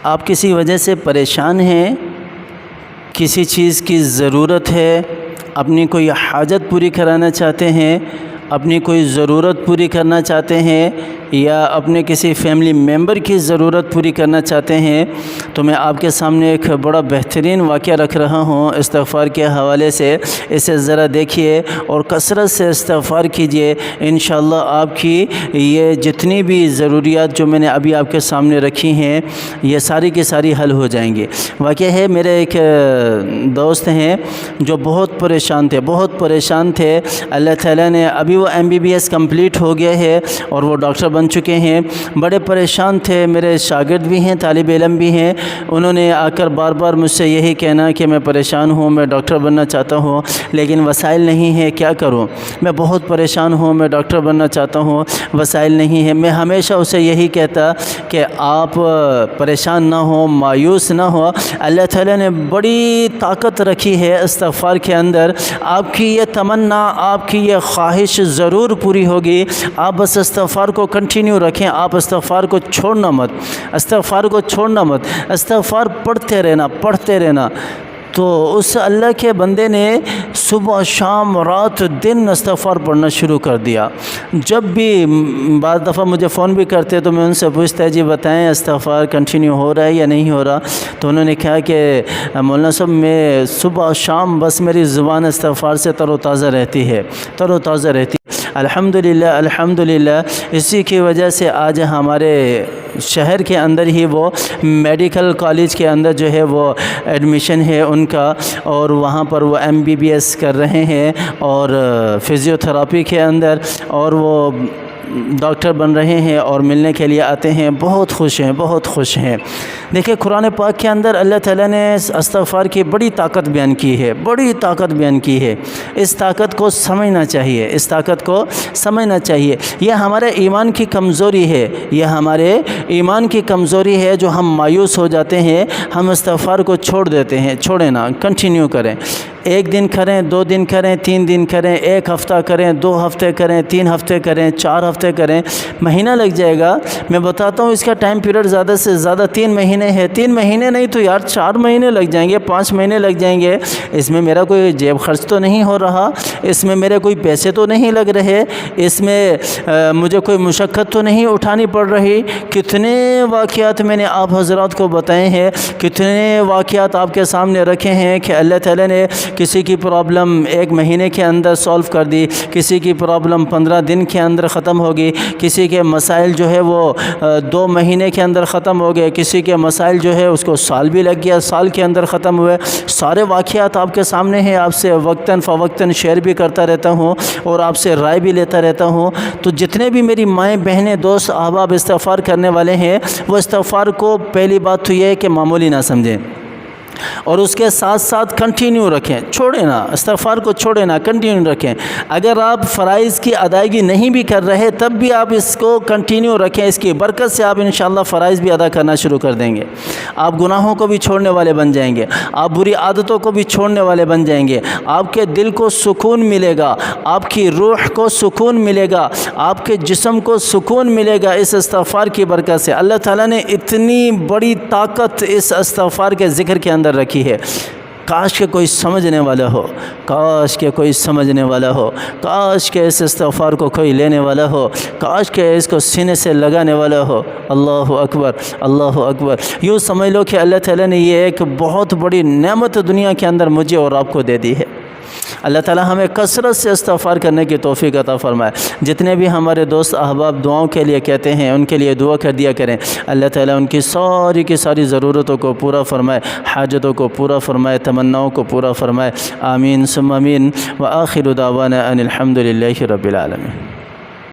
آپ کسی وجہ سے پریشان ہیں، کسی چیز کی ضرورت ہے، اپنی کوئی حاجت پوری کرانا چاہتے ہیں، اپنی کوئی ضرورت پوری کرنا چاہتے ہیں، یا اپنے کسی فیملی ممبر کی ضرورت پوری کرنا چاہتے ہیں، تو میں آپ کے سامنے ایک بڑا بہترین واقعہ رکھ رہا ہوں استغفار کے حوالے سے۔ اسے ذرا دیکھیے اور کثرت سے استغفار کیجئے، انشاءاللہ آپ کی یہ جتنی بھی ضروریات جو میں نے ابھی آپ کے سامنے رکھی ہیں یہ ساری کی ساری حل ہو جائیں گی۔ واقعہ ہے، میرے ایک دوست ہیں جو بہت پریشان تھے۔ اللہ تعالیٰ نے ابھی وہ MBBS کمپلیٹ ہو گیا ہے اور وہ ڈاکٹر بن چکے ہیں۔ بڑے پریشان تھے، میرے شاگرد بھی ہیں، طالب علم بھی ہیں۔ انہوں نے آ کر بار بار مجھ سے یہی کہنا کہ میں پریشان ہوں، میں ڈاکٹر بننا چاہتا ہوں لیکن وسائل نہیں ہے، کیا کروں؟ میں بہت پریشان ہوں، میں ڈاکٹر بننا چاہتا ہوں، وسائل نہیں ہے۔ میں ہمیشہ اسے یہی کہتا کہ آپ پریشان نہ ہوں، مایوس نہ ہو، اللہ تعالیٰ نے بڑی طاقت رکھی ہے استغفار کے اندر۔ آپ کی یہ تمنا، آپ کی یہ خواہش ضرور پوری ہوگی۔ آپ بس استغفار کو کنٹینیو رکھیں، آپ استغفار کو چھوڑنا مت، استغفار پڑھتے رہنا۔ تو اس اللہ کے بندے نے صبح شام رات دن استغفار پڑھنا شروع کر دیا۔ جب بھی بعض دفعہ مجھے فون بھی کرتے تو میں ان سے پوچھتا جی بتائیں استغفار کنٹینیو ہو رہا ہے یا نہیں ہو رہا؟ تو انہوں نے کہا کہ مولانا صاحب میں صبح شام بس میری زبان استغفار سے تر و تازہ رہتی ہے۔ الحمدللہ اسی کی وجہ سے آج ہمارے شہر کے اندر ہی وہ میڈیکل کالج کے اندر جو ہے وہ ایڈمیشن ہے ان کا، اور وہاں پر وہ MBBS کر رہے ہیں اور فزیوتھراپی کے اندر، اور وہ ڈاکٹر بن رہے ہیں اور ملنے کے لیے آتے ہیں۔ بہت خوش ہیں۔ دیکھیں قرآن پاک کے اندر اللہ تعالیٰ نے استغفار کی بڑی طاقت بیان کی ہے۔ اس طاقت کو سمجھنا چاہیے۔ یہ ہمارے ایمان کی کمزوری ہے جو ہم مایوس ہو جاتے ہیں، ہم استغفار کو چھوڑ دیتے ہیں۔ چھوڑیں نا، کنٹینیو کریں۔ 1 دن کریں، 2 دن کریں، 3 دن کریں، 1 ہفتہ کریں، 2 ہفتے کریں، 3 ہفتے کریں، 4 ہفتے کریں، مہینہ لگ جائے گا۔ میں بتاتا ہوں اس کا ٹائم پیریڈ زیادہ سے زیادہ 3 مہینے ہے۔ 3 مہینے نہیں تو یار 4 مہینے لگ جائیں گے، 5 مہینے لگ جائیں گے۔ اس میں میرا کوئی جیب خرچ تو نہیں ہو رہا، اس میں میرے کوئی پیسے تو نہیں لگ رہے، اس میں مجھے کوئی مشقت تو نہیں اٹھانی پڑ رہی۔ کتنے واقعات میں نے آپ حضرات کو بتائے ہیں، کتنے واقعات آپ کے سامنے رکھے ہیں کہ اللہ تعالیٰ نے کسی کی پرابلم 1 مہینے کے اندر سولو کر دی، کسی کی پرابلم 15 دن کے اندر ختم ہوگی، کسی کے مسائل جو ہے وہ 2 مہینے کے اندر ختم ہو گئے، کسی کے مسائل جو ہے اس کو سال بھی لگ گیا، سال کے اندر ختم ہوئے۔ سارے واقعات آپ کے سامنے ہیں، آپ سے وقتاً فوقتاً شیئر بھی کرتا رہتا ہوں اور آپ سے رائے بھی لیتا رہتا ہوں۔ تو جتنے بھی میری مائیں بہنیں دوست احباب استغفار کرنے والے ہیں، وہ استغفار کو پہلی بات تو یہ ہے کہ معمولی نہ سمجھیں، اور اس کے ساتھ ساتھ کنٹینیو رکھیں۔ چھوڑیں نا، استغفار کو چھوڑیں نا، کنٹینیو رکھیں۔ اگر آپ فرائض کی ادائیگی نہیں بھی کر رہے تب بھی آپ اس کو کنٹینیو رکھیں، اس کی برکت سے آپ انشاءاللہ فرائض بھی ادا کرنا شروع کر دیں گے۔ آپ گناہوں کو بھی چھوڑنے والے بن جائیں گے، آپ بری عادتوں کو بھی چھوڑنے والے بن جائیں گے، آپ کے دل کو سکون ملے گا، آپ کی روح کو سکون ملے گا، آپ کے جسم کو سکون ملے گا اس استغفار کی برکت سے۔ اللہ تعالیٰ نے اتنی بڑی طاقت اس استغفار کے ذکر کے اندر رکھی ہے۔ کاش کہ کوئی سمجھنے والا ہو، کاش کہ اس استغفار کو کوئی لینے والا ہو، کاش کہ اس کو سینے سے لگانے والا ہو۔ اللہ اکبر۔ یوں سمجھ لو کہ اللہ تعالیٰ نے یہ ایک بہت بڑی نعمت دنیا کے اندر مجھے اور آپ کو دے دی ہے۔ اللہ تعالیٰ ہمیں کثرت سے استغفار کرنے کی توفیق عطا فرمائے۔ جتنے بھی ہمارے دوست احباب دعاؤں کے لیے کہتے ہیں ان کے لیے دعا کر دیا کریں، اللہ تعالیٰ ان کی ساری کی ساری ضرورتوں کو پورا فرمائے، حاجتوں کو پورا فرمائے، تمناؤں کو پورا فرمائے۔ آمین ثم آمین۔ وآخر دعوانا ان الحمد للہ رب العالمین۔